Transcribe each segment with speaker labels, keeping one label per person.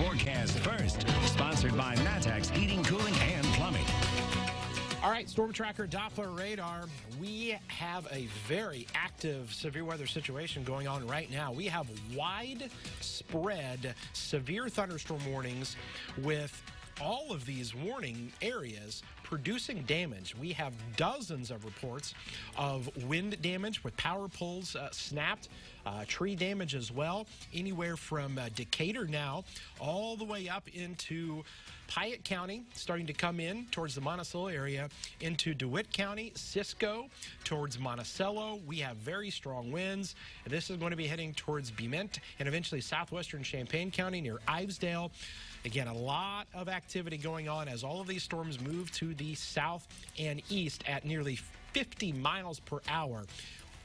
Speaker 1: forecast first. Sponsored by Matex Heating, Cooling, and Plumbing.
Speaker 2: All right, Storm Tracker Doppler radar. We have a very active severe weather situation going on right now. We have widespread severe thunderstorm warnings with all of these warning areas producing damage. We have dozens of reports of wind damage with power poles snapped, tree damage as well, anywhere from Decatur now all the way up into Piatt County, starting to come in towards the Monticello area, into DeWitt County, Cisco, towards Monticello. We have very strong winds. This is going to be heading towards Bement and eventually southwestern Champaign County near Ivesdale. Again, a lot of activity going on as all of these storms move to the south and east at nearly 50 miles per hour.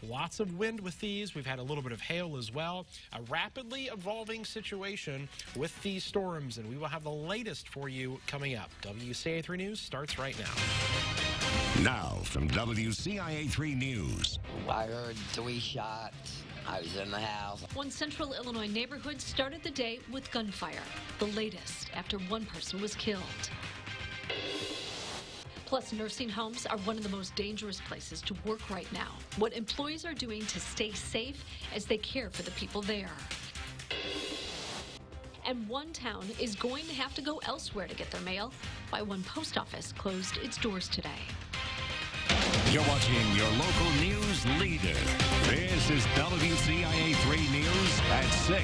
Speaker 2: Lots of wind with these. We've had a little bit of hail as well. A rapidly evolving situation with these storms, and we will have the latest for you coming up. WCIA 3 News starts right now.
Speaker 1: Now from WCIA 3 News.
Speaker 3: I heard 3 shots. I was in the house.
Speaker 4: One central Illinois neighborhood started the day with gunfire, the latest after one person was killed. Plus, nursing homes are one of the most dangerous places to work right now. What employees are doing to stay safe as they care for the people there. And one town is going to have to go elsewhere to get their mail. Why one post office closed its doors today.
Speaker 1: You're watching your local news leader. This is WCIA 3 News at 6.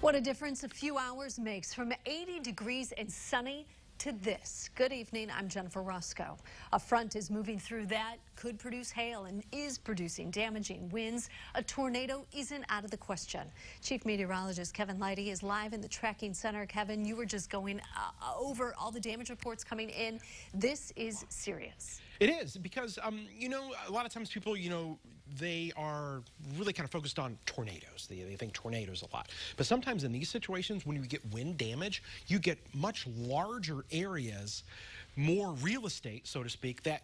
Speaker 5: What a difference a few hours makes, from 80 degrees and sunny to this. Good evening, I'm Jennifer Roscoe. A front is moving through that could produce hail and is producing damaging winds. A tornado isn't out of the question. Chief Meteorologist Kevin Leidy is live in the tracking center. Kevin, you were just going over all the damage reports coming in. This is serious.
Speaker 2: It is, because, you know, a lot of times people, you know, they are really kind of focused on tornadoes. They think tornadoes a lot. But sometimes in these situations, when you get wind damage, you get much larger areas, more real estate, so to speak, that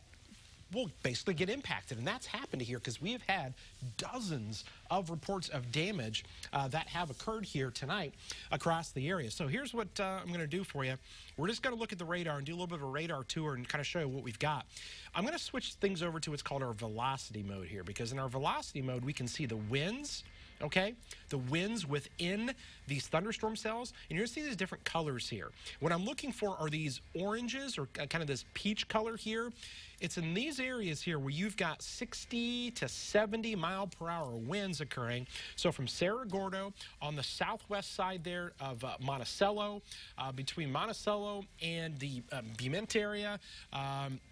Speaker 2: will basically get impacted. And that's happened here because we have had dozens of reports of damage that have occurred here tonight across the area. So here's what I'm going to do for you. We're just going to look at the radar and do a little bit of a radar tour and kind of show you what we've got. I'm going to switch things over to what's called our velocity mode here, because in our velocity mode, we can see the winds, okay? The winds within these thunderstorm cells, and you're going to see these different colors here. What I'm looking for are these oranges, or kind of this peach color here. It's in these areas here where you've got 60 to 70 mile per hour winds occurring. So from Cerro Gordo on the southwest side there of Monticello, between Monticello and the Bement area,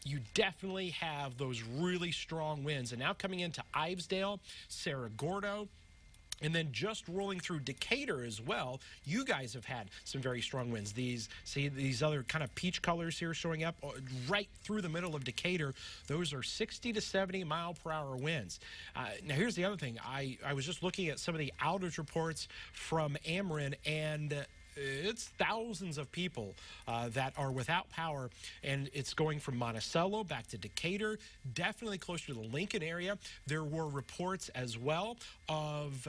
Speaker 2: you definitely have those really strong winds. And now coming into Ivesdale, Cerro Gordo, and then just rolling through Decatur as well, you guys have had some very strong winds. These other kind of peach colors here showing up right through the middle of Decatur. Those are 60 to 70 mile per hour winds. Now here's the other thing. I was just looking at some of the outage reports from Ameren, and it's thousands of people that are without power, and it's going from Monticello back to Decatur, definitely closer to the Lincoln area. There were reports as well of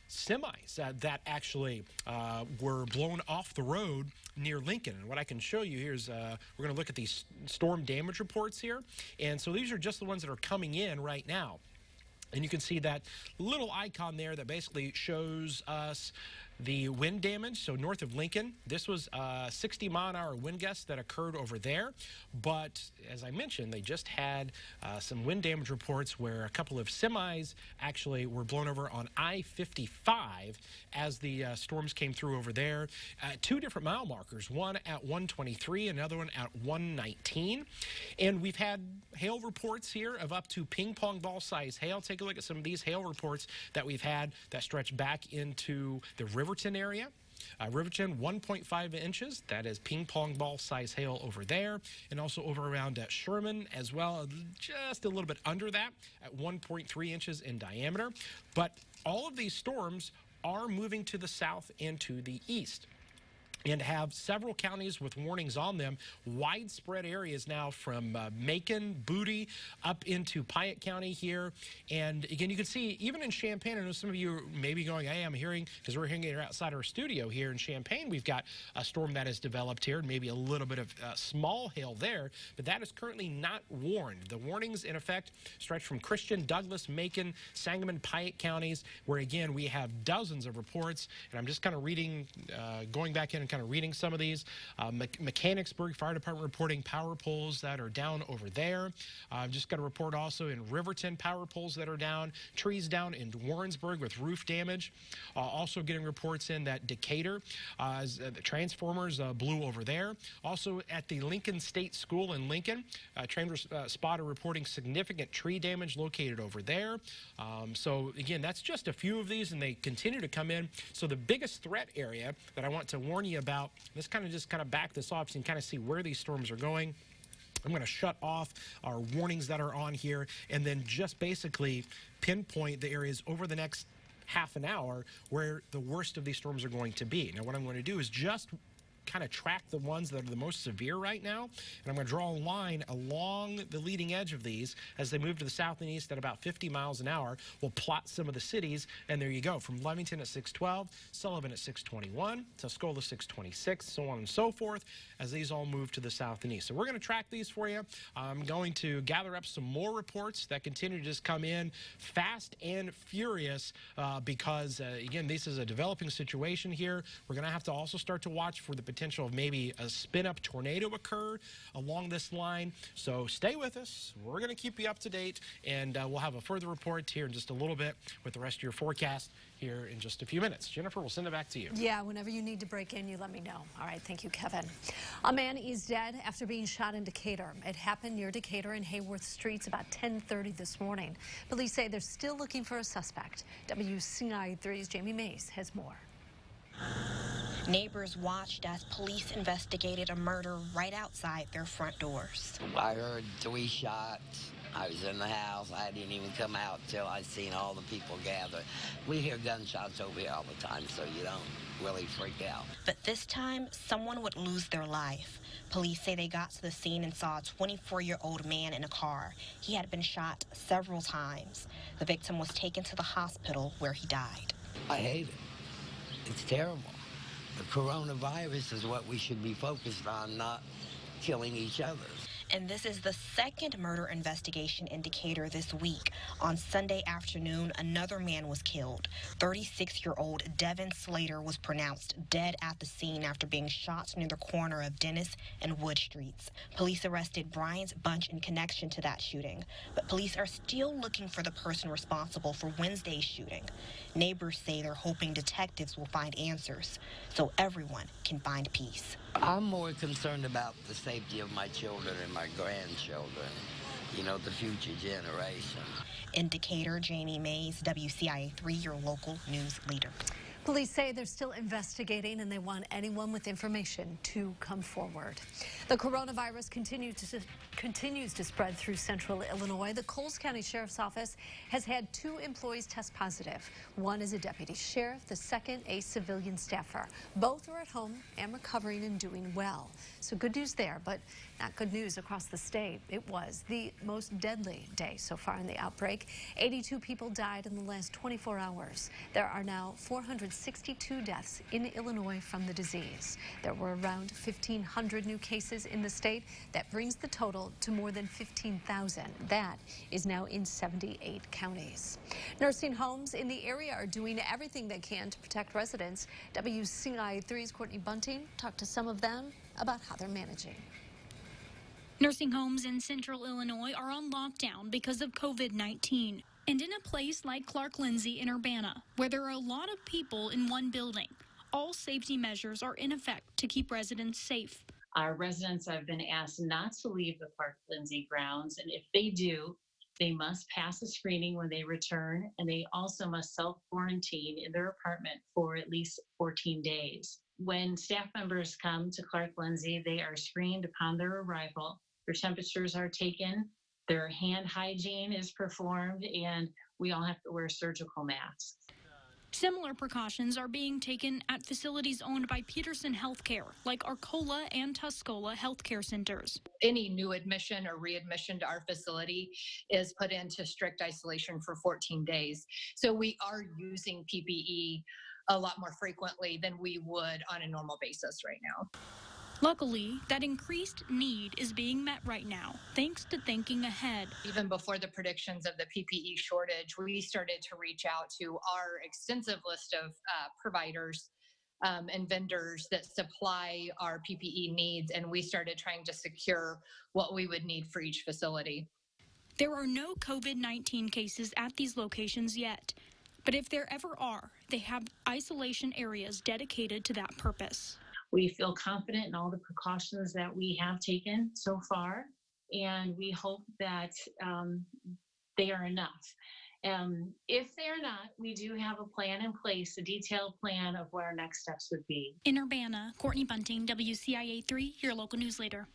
Speaker 2: semis that actually were blown off the road near Lincoln. And what I can show you here is we're going to look at these storm damage reports here. And so these are just the ones that are coming in right now. And you can see that little icon there that basically shows us the wind damage. So north of Lincoln, this was 60 mile an hour wind gusts that occurred over there. But as I mentioned, they just had some wind damage reports where a couple of semis actually were blown over on I-55 as the storms came through over there. 2 different mile markers, one at 123, another one at 119. And we've had hail reports here of up to ping pong ball size hail. Take a look at some of these hail reports that we've had that stretch back into the Riverton area. Riverton, 1.5 inches. That is ping pong ball size hail over there. And also over around Sherman as well, just a little bit under that at 1.3 inches in diameter. But all of these storms are moving to the south and to the east. and have several counties with warnings on them. Widespread areas now from Macon, Booty, up into Piatt County here. And again, you can see even in Champaign, I know some of you may be going, hey, I'm hearing, because we're hearing it outside our studio here in Champaign, we've got a storm that has developed here and maybe a little bit of small hail there, but that is currently not warned. The warnings in effect stretch from Christian, Douglas, Macon, Sangamon, Piatt counties, where again, we have dozens of reports. And I'm just kind of reading, going back in and kind of reading some of these. Mechanicsburg Fire Department reporting power poles that are down over there. I've just got a report also in Riverton, power poles that are down, trees down in Warrensburg with roof damage. Also getting reports in that Decatur, the transformers blew over there. Also at the Lincoln State School in Lincoln, train spotter reporting significant tree damage located over there. So again, that's just a few of these, and they continue to come in. So the biggest threat area that I want to warn you about, let's just kind of back this off so you can kind of see where these storms are going. I'm going to shut off our warnings that are on here and then just basically pinpoint the areas over the next half an hour where the worst of these storms are going to be. Now, what I'm going to do is just kind of track the ones that are the most severe right now, and I'm going to draw a line along the leading edge of these as they move to the south and east at about 50 miles an hour. We'll plot some of the cities, and there you go. From Leamington at 612, Sullivan at 621, Tuscola 626, so on and so forth, as these all move to the south and east. So we're going to track these for you. I'm going to gather up some more reports that continue to just come in fast and furious because, again, this is a developing situation here. We're going to have to also start to watch for the potential of maybe a spin-up tornado occur along this line. So stay with us. We're going to keep you up to date, and we'll have a further report here in just a little bit with the rest of your forecast here in just a few minutes. Jennifer, we'll send it back to you.
Speaker 5: Yeah, whenever you need to break in, you let me know. All right, thank you, Kevin. A man is dead after being shot in Decatur. It happened near Decatur and Hayworth Streets about 10:30 this morning. Police say they're still looking for a suspect. WCIA 3's Jamie Mays has more.
Speaker 6: Neighbors watched as police investigated a murder right outside their front doors.
Speaker 3: I heard 3 shots. I was in the house. I didn't even come out till I seen all the people gather. We hear gunshots over here all the time, so you don't really freak out.
Speaker 6: But this time, someone would lose their life. Police say they got to the scene and saw a 24-year-old man in a car. He had been shot several times. The victim was taken to the hospital where he died.
Speaker 3: I hate it. It's terrible. The coronavirus is what we should be focused on, not killing each other.
Speaker 6: And this is the second murder investigation in Decatur this week. On Sunday afternoon, another man was killed. 36-year-old Devin Slater was pronounced dead at the scene after being shot near the corner of Dennis and Wood Streets. Police arrested Bryant Bunch in connection to that shooting, but police are still looking for the person responsible for Wednesday's shooting. Neighbors say they're hoping detectives will find answers so everyone can find peace.
Speaker 3: I'm more concerned about the safety of my children and my grandchildren, you know, the future generation.
Speaker 6: In Decatur, Jamie Mays, WCIA 3, your local news leader.
Speaker 5: Police say they're still investigating and they want anyone with information to come forward. The coronavirus continues to spread through central Illinois. The Coles County Sheriff's Office has had 2 employees test positive. One is a deputy sheriff, the second a civilian staffer. Both are at home and recovering and doing well. So good news there, but not good news across the state. It was the most deadly day so far in the outbreak. 82 people died in the last 24 hours. There are now 462 deaths in Illinois from the disease. There were around 1,500 new cases in the state. That brings the total to more than 15,000. That is now in 78 counties. Nursing homes in the area are doing everything they can to protect residents. WCIA 3's Courtney Bunting talked to some of them about how they're managing.
Speaker 7: Nursing homes in central Illinois are on lockdown because of COVID-19. And in a place like Clark Lindsay in Urbana, where there are a lot of people in one building, all safety measures are in effect to keep residents safe.
Speaker 8: Our residents have been asked not to leave the Clark Lindsay grounds, and if they do, they must pass a screening when they return, and they also must self-quarantine in their apartment for at least 14 days. When staff members come to Clark Lindsay, they are screened upon their arrival. Their temperatures are taken, their hand hygiene is performed, and we all have to wear surgical masks.
Speaker 7: Similar precautions are being taken at facilities owned by Peterson Healthcare, like Arcola and Tuscola healthcare centers.
Speaker 9: Any new admission or readmission to our facility is put into strict isolation for 14 days. So we are using PPE a lot more frequently than we would on a normal basis right now.
Speaker 7: Luckily, that increased need is being met right now, thanks to thinking ahead.
Speaker 9: Even before the predictions of the PPE shortage, we started to reach out to our extensive list of providers and vendors that supply our PPE needs, and we started trying to secure what we would need for each facility.
Speaker 7: There are no COVID-19 cases at these locations yet, but if there ever are, they have isolation areas dedicated to that purpose.
Speaker 8: We feel confident in all the precautions that we have taken so far, and we hope that they are enough. If they're not, we do have a plan in place, a detailed plan of what our next steps would be.
Speaker 7: In Urbana, Courtney Bunting, WCIA 3, your local news leader.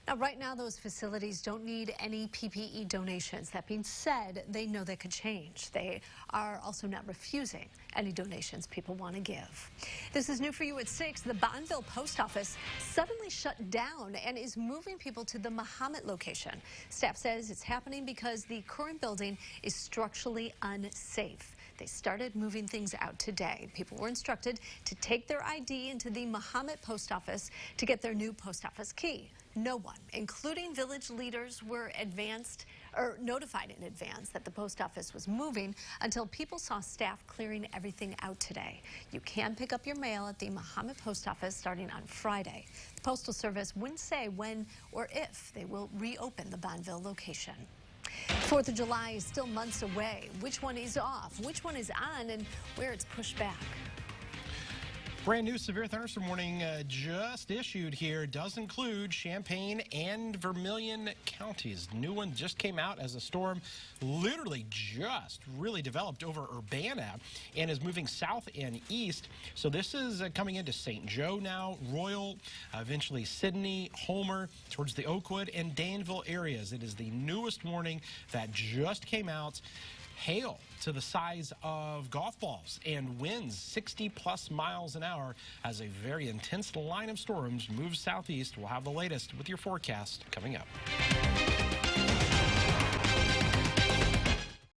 Speaker 5: Now, right now, those facilities don't need any PPE donations. That being said, they know that could change. They are also not refusing any donations people want to give. This is new for you at 6. The Bonneville Post Office suddenly shut down and is moving people to the Mahomet location. Staff says it's happening because the current building is structurally unsafe. They started moving things out today. People were instructed to take their ID into the Mahomet Post Office to get their new post office key. No one, including village leaders, were notified in advance that the post office was moving until people saw staff clearing everything out today. You can pick up your mail at the Mahomet Post Office starting on Friday. The Postal Service wouldn't say when or if they will reopen the Bonneville location. 4th of July is still months away. Which one is off? Which one is on? And where it's pushed back?
Speaker 2: Brand new severe thunderstorm warning just issued here. Does include Champaign and Vermilion counties. New one just came out as a storm literally just really developed over Urbana and is moving south and east. So this is coming into St. Joe now, Royal, eventually Sydney, Homer, towards the Oakwood and Danville areas. It is the newest warning that just came out. Hail to the size of golf balls and winds 60+ miles an hour as a very intense line of storms moves southeast. We'll have the latest with your forecast coming up.